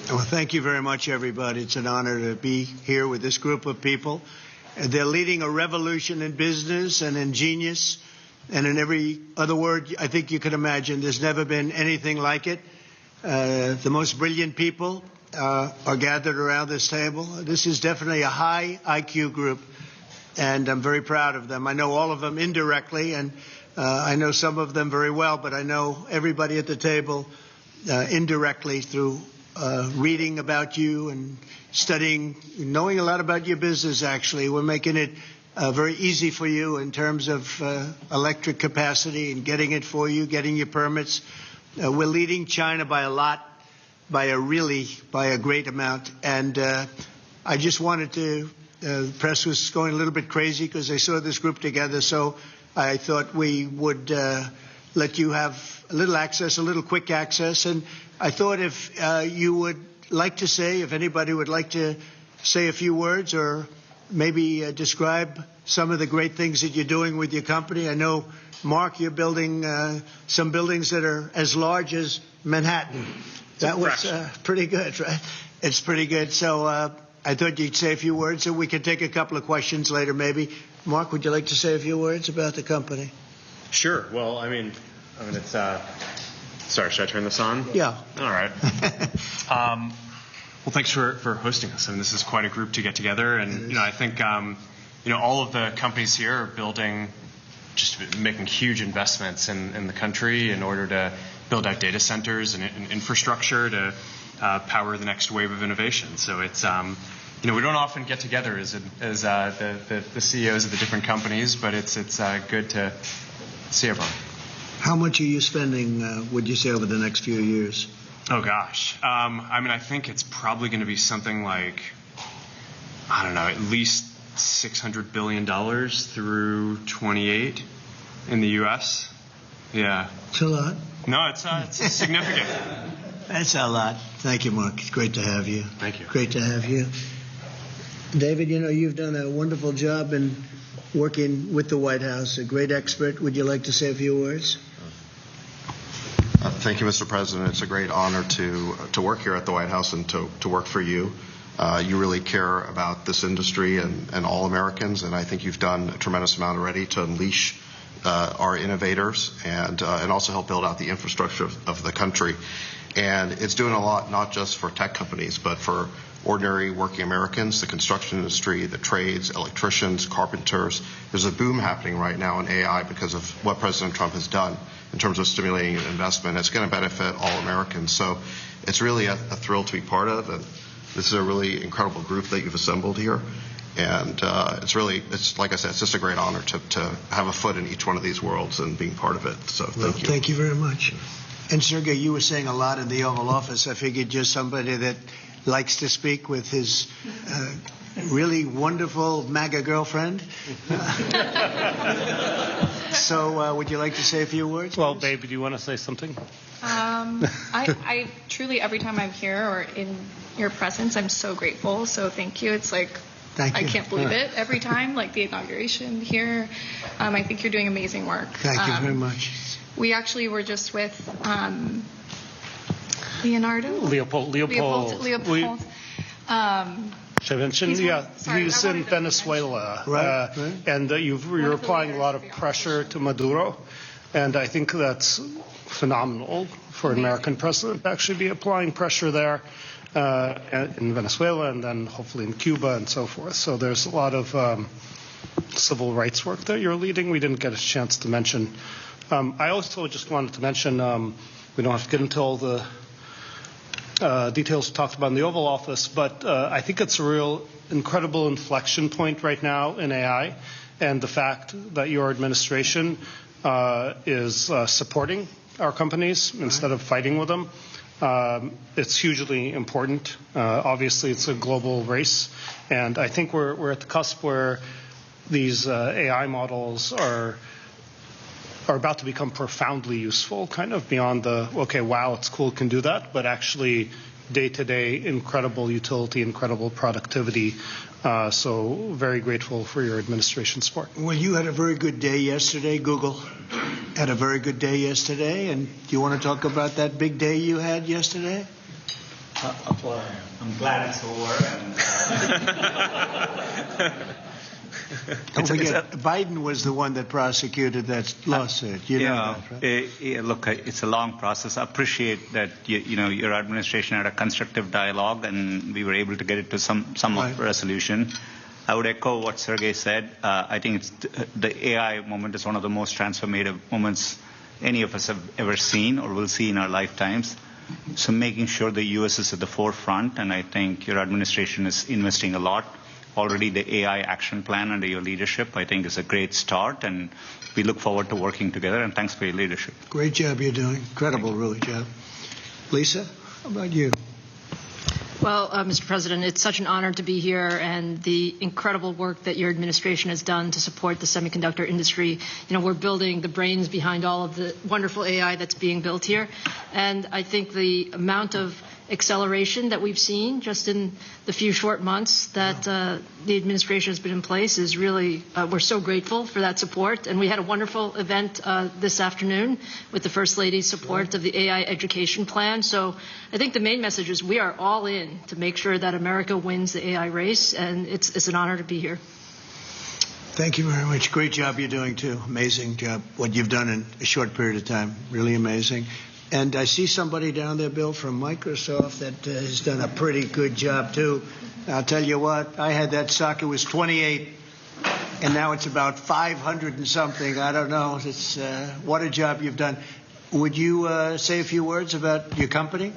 Well, thank you very much, everybody. It's an honor to be here with this group of people. They're leading a revolution in business and in genius and in every other word I think you can imagine. There's never been anything like it. The most brilliant people are gathered around this table. This is definitely a high IQ group, and I'm very proud of them. I know all of them indirectly, and I know some of them very well, but I know everybody at the table indirectly through reading about you and studying, knowing a lot about your business, actually. We're making it very easy for you in terms of electric capacity and getting it for you, getting your permits. We're leading China by a lot, by a great amount. And I just wanted to, the press was going a little bit crazy because they saw this group together. So I thought we would let you have a little access, a little quick access. And I thought if you would like to say, if anybody would like to say a few words or maybe describe some of the great things that you're doing with your company. I know, Mark, you're building some buildings that are as large as Manhattan. That was pretty good, right? It's pretty good. So I thought you'd say a few words, and we could take a couple of questions later maybe. Mark, would you like to say a few words about the company? Sure. Well, I mean, it's sorry, should I turn this on? Yeah. All right. Well, thanks for hosting us. I mean, this is quite a group to get together, and I think all of the companies here are making huge investments in the country in order to build out data centers and infrastructure to power the next wave of innovation. So it's we don't often get together as the CEOs of the different companies, but it's good to see everyone. How much are you spending, would you say, over the next few years? Oh, gosh. I think it's probably going to be something like, I don't know, at least $600 billion through 28 in the U.S. Yeah. It's a lot. No, it's significant. That's a lot. Thank you, Mark. It's great to have you. Thank you. Great to have you. David, you've done a wonderful job in working with the White House, a great expert. Would you like to say a few words? Thank you, Mr. President. It's a great honor to work here at the White House and to work for you. You really care about this industry and all Americans, and I think you've done a tremendous amount already to unleash our innovators and also help build out the infrastructure of the country. And it's doing a lot, not just for tech companies, but for ordinary working Americans, the construction industry, the trades, electricians, carpenters. There's a boom happening right now in AI because of what President Trump has done in terms of stimulating investment. It's going to benefit all Americans. So it's really a thrill to be part of. And this is a really incredible group that you've assembled here. And it's like I said, it's just a great honor to have a foot in each one of these worlds and being part of it. So thank you. Thank you very much. And Sergey, you were saying a lot in the Oval Office. I figured just somebody that likes to speak with his really wonderful MAGA girlfriend. So would you like to say a few words? Well, babe, do you want to say something? I truly, every time I'm here or in your presence, I'm so grateful. So thank you. It's like, I can't believe it every time, like the inauguration here. I think you're doing amazing work. Thank you very much. We actually were just with Leopold. Should I mention? He's in Venezuela. Right. And you're applying a lot of pressure to Maduro. And I think that's phenomenal for an American president to actually be applying pressure there in Venezuela and then hopefully in Cuba and so forth. So there's a lot of civil rights work that you're leading. We didn't get a chance to mention. I also just wanted to mention, we don't have to get into all the details talked about in the Oval Office, but I think it's a real incredible inflection point right now in AI, and the fact that your administration is supporting our companies instead of fighting with them. It's hugely important. Obviously, it's a global race, and I think we're at the cusp where these AI models are about to become profoundly useful, kind of beyond wow, it's cool, can do that, but actually day-to-day incredible utility, incredible productivity. So very grateful for your administration support. Well, you had a very good day yesterday. Google had a very good day yesterday. And do you want to talk about that big day you had yesterday? I'm glad it's over. Don't forget, Biden was the one that prosecuted that lawsuit. You know that, right? Look, it's a long process. I appreciate that your administration had a constructive dialogue, and we were able to get it to some Right. resolution. I would echo what Sergey said. I think the AI moment is one of the most transformative moments any of us have ever seen or will see in our lifetimes. So making sure the U.S. is at the forefront, and I think your administration is investing a lot. Already the AI action plan under your leadership, I think, is a great start, and we look forward to working together, and thanks for your leadership. Great job you're doing. Incredible, really, job. Lisa, how about you? Well, Mr. President, it's such an honor to be here, and the incredible work that your administration has done to support the semiconductor industry. We're building the brains behind all of the wonderful AI that's being built here. And I think the amount of acceleration that we've seen just in the few short months that the administration has been in place is really, we're so grateful for that support. And we had a wonderful event this afternoon with the First Lady's support of the AI education plan. So I think the main message is we are all in to make sure that America wins the AI race, and it's an honor to be here. Thank you very much. Great job you're doing, too. Amazing job, what you've done in a short period of time. Really amazing. And I see somebody down there, Bill, from Microsoft that has done a pretty good job, too. I'll tell you what, I had that stock, it was 28, and now it's about 500 and something. I don't know. It's what a job you've done. Would you say a few words about your company?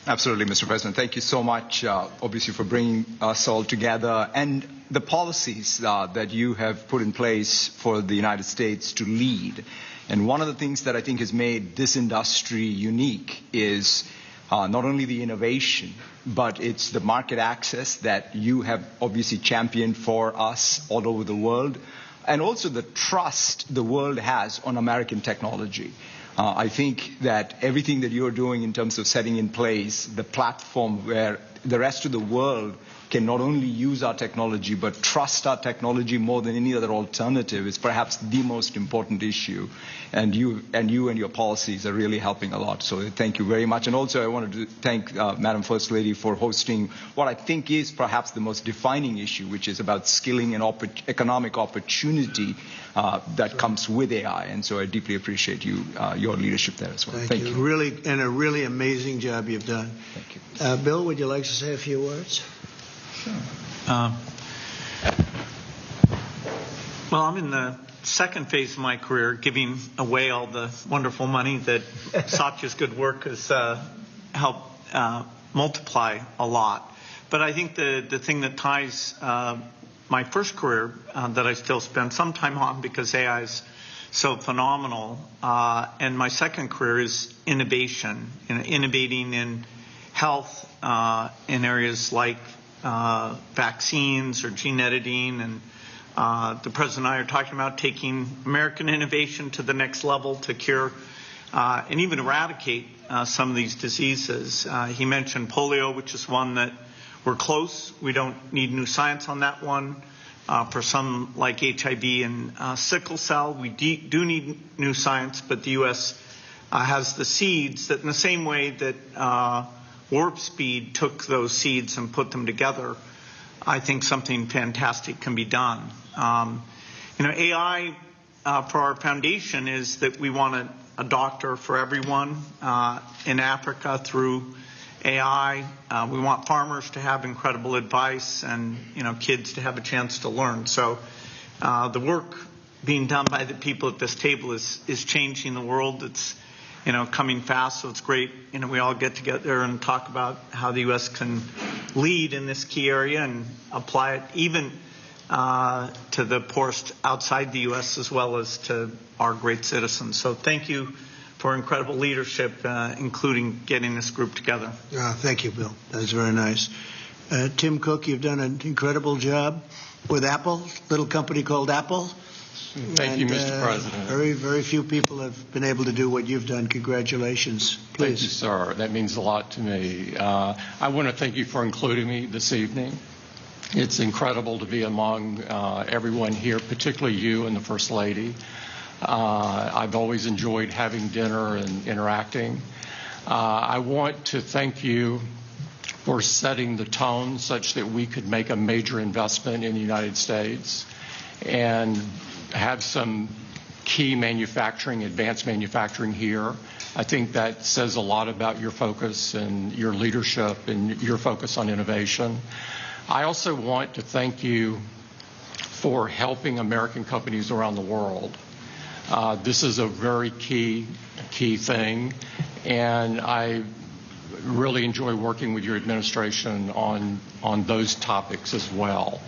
Absolutely, Mr. President. Thank you so much, obviously, for bringing us all together and the policies that you have put in place for the United States to lead. And one of the things that I think has made this industry unique is not only the innovation, but it's the market access that you have obviously championed for us all over the world, and also the trust the world has on American technology. I think that everything that you're doing in terms of setting in place the platform where the rest of the world can not only use our technology but trust our technology more than any other alternative is perhaps the most important issue. And you and your policies are really helping a lot. So thank you very much. And also I wanted to thank Madam First Lady for hosting what I think is perhaps the most defining issue, which is about skilling and economic opportunity that comes with AI. And so I deeply appreciate your leadership there as well. Thank you. Really, and a really amazing job you've done. Thank you. Bill, would you like to say a few words? Well, I'm in the second phase of my career, giving away all the wonderful money that Satya's good work has helped multiply a lot. But I think the thing that ties my first career that I still spend some time on because AI is so phenomenal, and my second career is innovation, innovating in health in areas like vaccines or gene editing, and the President and I are talking about taking American innovation to the next level to cure and even eradicate some of these diseases. He mentioned polio, which is one that we're close. We don't need new science on that one. For some like HIV and sickle cell, we do need new science, but the U.S. Has the seeds that in the same way that Warp Speed took those seeds and put them together, I think something fantastic can be done. AI for our foundation is that we want a doctor for everyone in Africa through AI. We want farmers to have incredible advice and kids to have a chance to learn. So the work being done by the people at this table is changing the world. It's coming fast, so it's great. We all get together and talk about how the U.S. can lead in this key area and apply it even to the poorest outside the U.S. as well as to our great citizens. So thank you for incredible leadership, including getting this group together. Thank you, Bill. That was very nice. Tim Cook, you've done an incredible job with Apple, little company called Apple. Thank you, Mr. President. Very, very few people have been able to do what you've done. Congratulations. Please. Thank you, sir. That means a lot to me. I want to thank you for including me this evening. It's incredible to be among everyone here, particularly you and the First Lady. I've always enjoyed having dinner and interacting. I want to thank you for setting the tone such that we could make a major investment in the United States and have some key manufacturing, advanced manufacturing here. I think that says a lot about your focus and your leadership and your focus on innovation. I also want to thank you for helping American companies around the world. This is a very key thing, and I really enjoy working with your administration on those topics as well,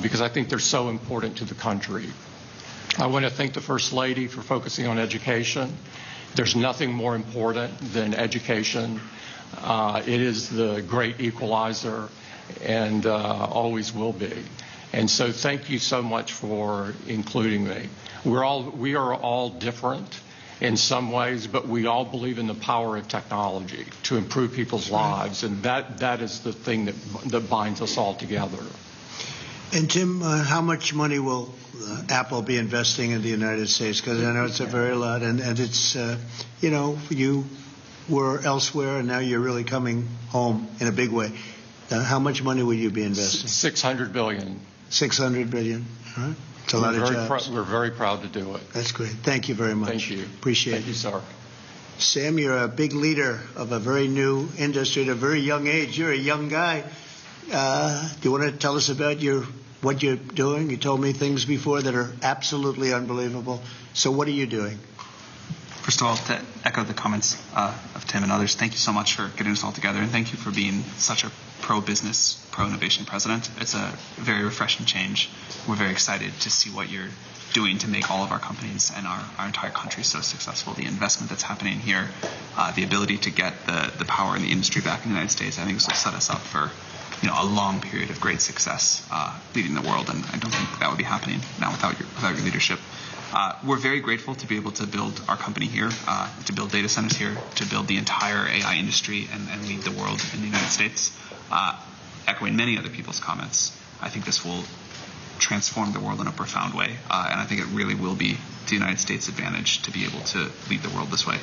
because I think they're so important to the country. I want to thank the First Lady for focusing on education. There's nothing more important than education. It is the great equalizer and always will be. And so thank you so much for including me. We are all different in some ways, but we all believe in the power of technology to improve people's lives, and that is the thing that binds us all together. And Tim, how much money will Apple be investing in the United States? Because I know it's a very lot, and it's, you were elsewhere, and now you're really coming home in a big way. How much money will you be investing? $600 billion. $600 billion. All right. It's a lot of jobs. We're very proud to do it. That's great. Thank you very much. Thank you. Appreciate it. Thank you, sir. Sam, you're a big leader of a very new industry at a very young age. You're a young guy. Do you want to tell us about what you're doing? You told me things before that are absolutely unbelievable. So what are you doing? First of all, to echo the comments of Tim and others, thank you so much for getting us all together, and thank you for being such a pro-business, pro-innovation president. It's a very refreshing change. We're very excited to see what you're doing to make all of our companies and our entire country so successful. The investment that's happening here, the ability to get the power in the industry back in the United States, I think this will set us up for a long period of great success leading the world, and I don't think that would be happening now without your leadership. We're very grateful to be able to build our company here, to build data centers here, to build the entire AI industry and lead the world in the United States. Echoing many other people's comments, I think this will transform the world in a profound way, and I think it really will be to the United States' advantage to be able to lead the world this way.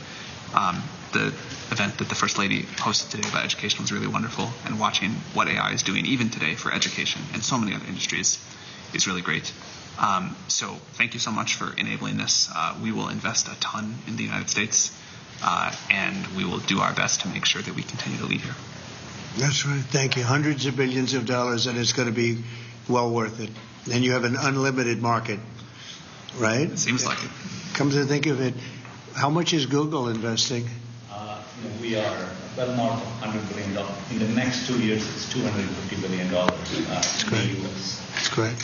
The event that the First Lady hosted today about education was really wonderful, and watching what AI is doing even today for education and so many other industries is really great. So thank you so much for enabling this. We will invest a ton in the United States, and we will do our best to make sure that we continue to lead here. That's right. Thank you. Hundreds of billions of dollars, and it's going to be well worth it. And you have an unlimited market, right? It seems like it. Come to think of it, how much is Google investing? We are well north of $100 billion. In the next 2 years, it's $250 billion That's in great. the US. That's great.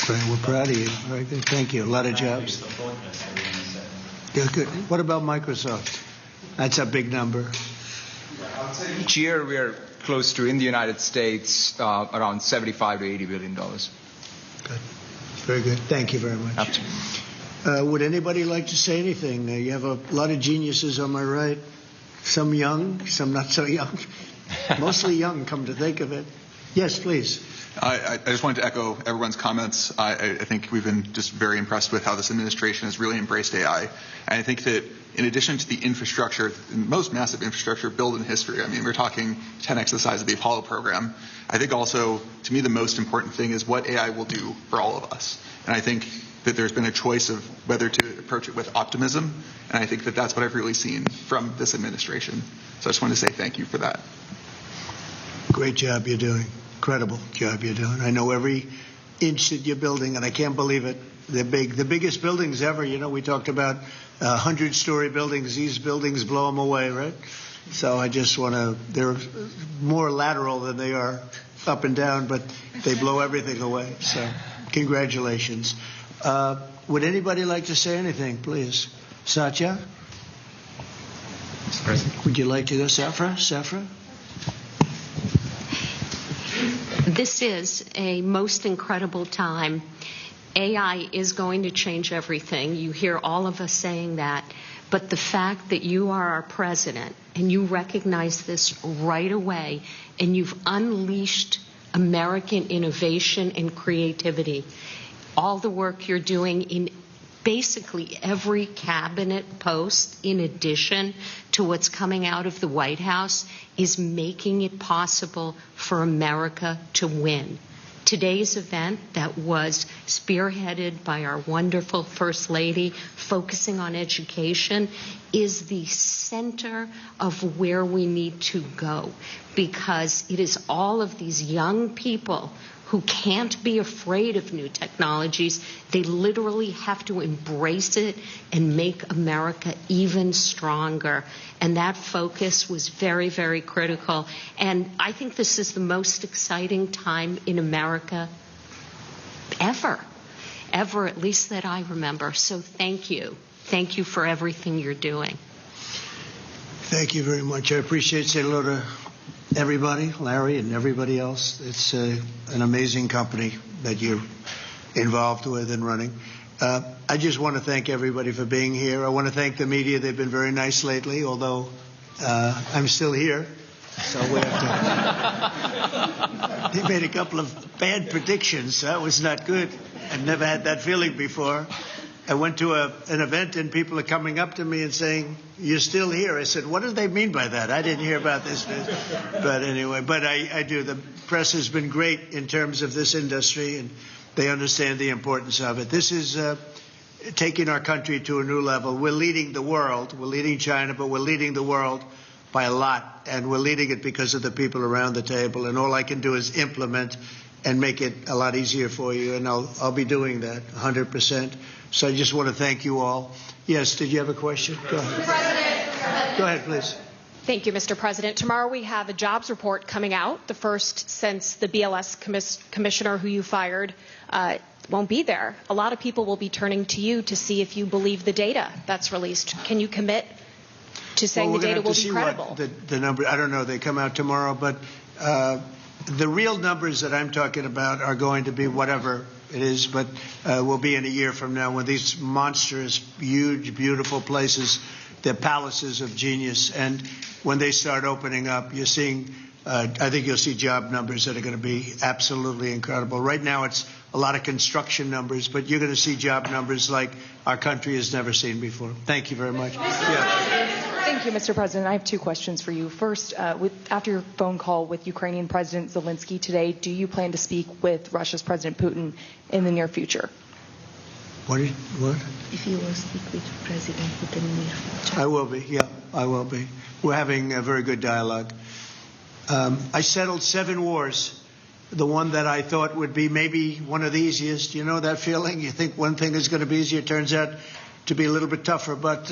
Great. We're proud of you. Very good. Thank you. A lot of jobs. Yeah, good. What about Microsoft? That's a big number. Each year we are close to, in the United States, around $75 to $80 billion. Good. Very good. Thank you very much. Absolutely. Would anybody like to say anything? You have a lot of geniuses on my right. Some young, some not so young. Mostly young, come to think of it. Yes, please. I just wanted to echo everyone's comments. I think we've been just very impressed with how this administration has really embraced AI. And I think that in addition to the infrastructure, the most massive infrastructure built in history, I mean, we're talking 10x the size of the Apollo program. I think also, to me, the most important thing is what AI will do for all of us. And I think that there's been a choice of whether to approach it with optimism. And I think that that's what I've really seen from this administration. So I just wanted to say thank you for that. Great job you're doing. Incredible job you're doing. I know every inch that you're building, and I can't believe it. They're big. The biggest buildings ever. We talked about 100-story buildings. These buildings blow them away, right? So I just want to, they're more lateral than they are up and down, but they blow everything away. So congratulations. Would anybody like to say anything, please? Satya? Mr. President. Would you like to go? Safra? This is a most incredible time. AI is going to change everything. You hear all of us saying that. But the fact that you are our president and you recognize this right away and you've unleashed American innovation and creativity, all the work you're doing in basically every cabinet post, in addition to what's coming out of the White House, is making it possible for America to win. Today's event that was spearheaded by our wonderful First Lady, focusing on education, is the center of where we need to go, because it is all of these young people who can't be afraid of new technologies. They literally have to embrace it and make America even stronger. And that focus was very, very critical. And I think this is the most exciting time in America ever, at least that I remember. So thank you. Thank you for everything you're doing. Thank you very much. I appreciate saying hello to everybody, Larry and everybody else. It's an amazing company that you're involved with and running. I just want to thank everybody for being here. I want to thank the media. They've been very nice lately, although I'm still here. So we have to. They made a couple of bad predictions. That was not good. I've never had that feeling before. I went to an event and people are coming up to me and saying, "You're still here." I said, "What do they mean by that? I didn't hear about this." But anyway, I do. The press has been great in terms of this industry, and they understand the importance of it. This is taking our country to a new level. We're leading the world. We're leading China, but we're leading the world by a lot, and we're leading it because of the people around the table. And all I can do is implement and make it a lot easier for you, and I'll be doing that 100%. So I just want to thank you all. Yes, did you have a question? Go ahead. Go ahead, please. Thank you, Mr. President. Tomorrow we have a jobs report coming out, the first since the BLS commissioner who you fired won't be there. A lot of people will be turning to you to see if you believe the data that's released. Can you commit to saying the data will be credible? The number, I don't know, they come out tomorrow, but the real numbers that I'm talking about are going to be whatever it is, but will be in a year from now when these monstrous, huge, beautiful places, they're palaces of genius, and when they start opening up, you're seeing, I think you'll see job numbers that are going to be absolutely incredible. Right now it's a lot of construction numbers, but you're going to see job numbers like our country has never seen before. Thank you very much. Thank you, Mr. President. I have two questions for you. First, after your phone call with Ukrainian President Zelensky today, do you plan to speak with Russia's President Putin in the near future? What? If you will speak with President Putin in the near future. I will be, yeah, I will be. We're having a very good dialogue. I settled 7 wars. The one that I thought would be maybe one of the easiest. You know that feeling? You think one thing is going to be easier, it turns out to be a little bit tougher. But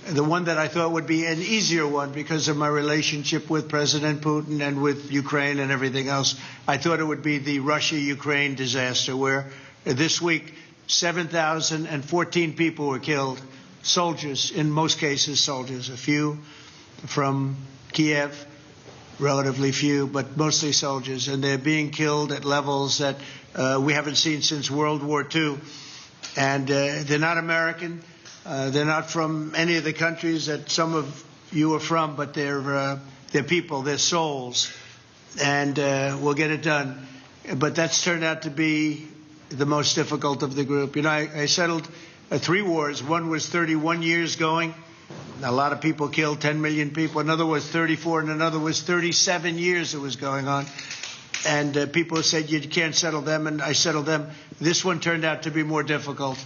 the one that I thought would be an easier one because of my relationship with President Putin and with Ukraine and everything else, I thought it would be the Russia-Ukraine disaster, where this week 7,014 people were killed. Soldiers, in most cases soldiers, a few from Kiev, relatively few, but mostly soldiers, and they're being killed at levels that we haven't seen since World War II. And they're not American. They're not from any of the countries that some of you are from, but they're people, they're souls, and we'll get it done. But that's turned out to be the most difficult of the group. You know, I settled 3 wars. One was 31 years going. A lot of people killed, 10 million people. Another was 34, and another was 37 years it was going on. And people said you can't settle them, and I settled them. This one turned out to be more difficult,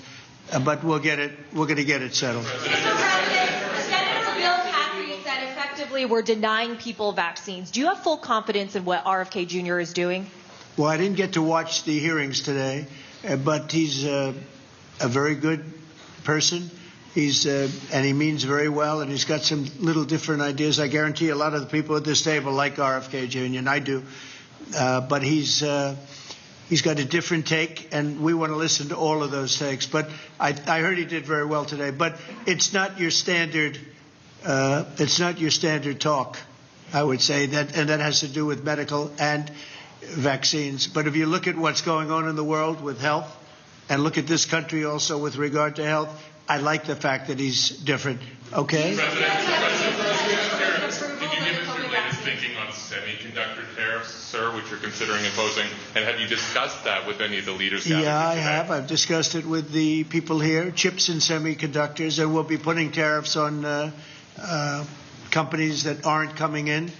but we'll get it. We're going to get it settled. Mr. President, Senator Bill Cassidy said effectively we're denying people vaccines. Do you have full confidence in what RFK Jr. is doing? Well, I didn't get to watch the hearings today, but he's a very good person. And he means very well, and he's got some little different ideas. I guarantee a lot of the people at this table like RFK Jr., and I do. But he's got a different take, and we want to listen to all of those takes. But I heard he did very well today. But it's not your standard. It's not your standard talk, I would say, and that has to do with medical and vaccines. But if you look at what's going on in the world with health, and look at this country also with regard to health, I like the fact that he's different. Okay? President, could you give us your latest thinking on semiconductor tariffs, sir, which you're considering imposing? And have you discussed that with any of the leaders? Yeah, I have. I've discussed it with the people here, chips and semiconductors, and we'll be putting tariffs on companies that aren't coming in.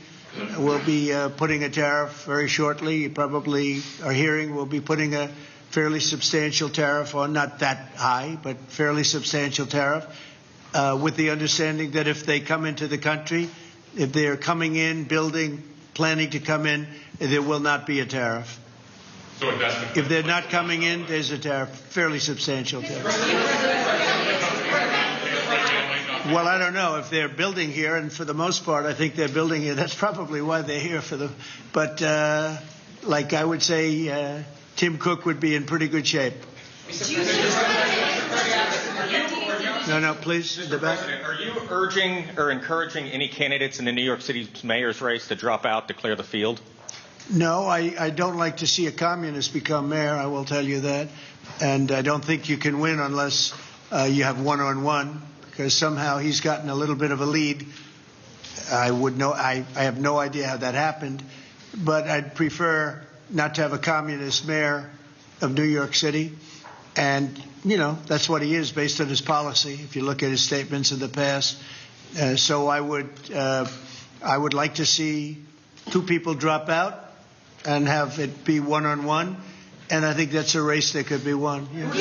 We'll be putting a tariff very shortly. You probably are hearing we'll be putting a fairly substantial tariff on, not that high, but fairly substantial tariff, with the understanding that if they come into the country, if they're coming in, building, planning to come in, there will not be a tariff. So if they're not coming in, there's a tariff, fairly substantial tariff. Well, I don't know if they're building here, and for the most part, I think they're building here. That's probably why they're here for the. But like I would say, Tim Cook would be in pretty good shape. No, please, in the back. Are you urging or encouraging any candidates in the New York City mayor's race to drop out to clear the field? No, I don't like to see a communist become mayor. I will tell you that, and I don't think you can win unless you have one-on-one. Because somehow he's gotten a little bit of a lead. I have no idea how that happened, but I'd prefer not to have a communist mayor of New York City. And, that's what he is based on his policy, if you look at his statements in the past. So I would like to see two people drop out and have it be one-on-one. And I think that's a race that could be won. Yeah.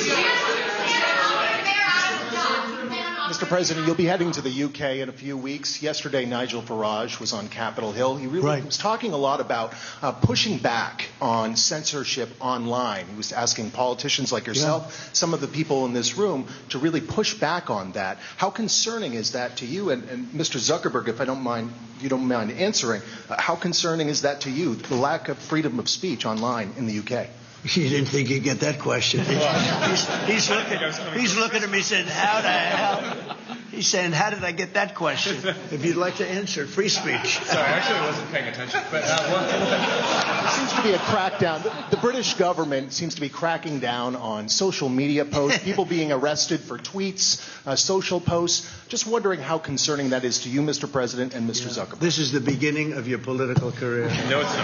Mr. President, you'll be heading to the UK in a few weeks. Yesterday, Nigel Farage was on Capitol Hill. He really was talking a lot about pushing back on censorship online. He was asking politicians like yourself, some of the people in this room, to really push back on that. How concerning is that to you? And Mr. Zuckerberg, if you don't mind answering, how concerning is that to you, the lack of freedom of speech online in the UK? You didn't think you'd get that question. He's looking at me saying, how the hell? He's saying, how did I get that question? If you'd like to answer, free speech. Sorry, actually I wasn't paying attention. But there seems to be a crackdown. The British government seems to be cracking down on social media posts, people being arrested for tweets, social posts. Just wondering how concerning that is to you, Mr. President, and Mr. Zuckerberg. This is the beginning of your political career. No, it's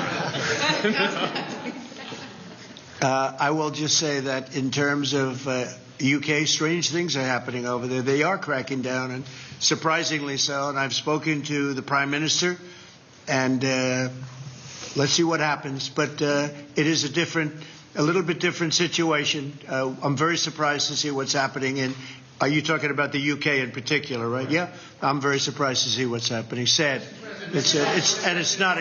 not. I will just say that in terms of UK, strange things are happening over there. They are cracking down, and surprisingly so. And I've spoken to the Prime Minister, and let's see what happens. But it is a little bit different situation. I'm very surprised to see what's happening in. Are you talking about the UK in particular, right? Yeah, I'm very surprised to see what's happening. Sad. It's not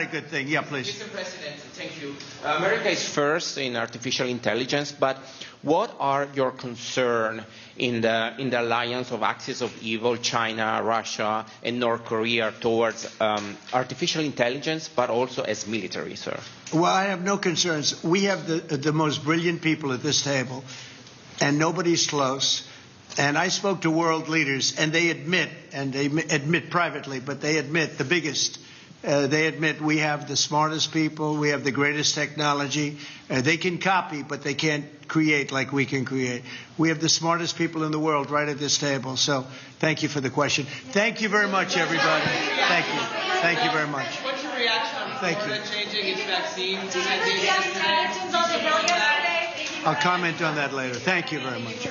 a good thing. Yeah, please. Mr. President, thank you. America is first in artificial intelligence, but what are your concerns in the alliance of axis of evil, China, Russia, and North Korea towards artificial intelligence, but also as military, sir? Well, I have no concerns. We have the most brilliant people at this table, and nobody's close. And I spoke to world leaders, and they admit privately, but they admit the biggest. They admit we have the smartest people, we have the greatest technology. They can copy, but they can't create like we can create. We have the smartest people in the world right at this table. So thank you for the question. Thank you very much, everybody. Thank you. Thank you very much. What's your reaction on Florida changing its vaccine? I'll comment on that later. Thank you very much.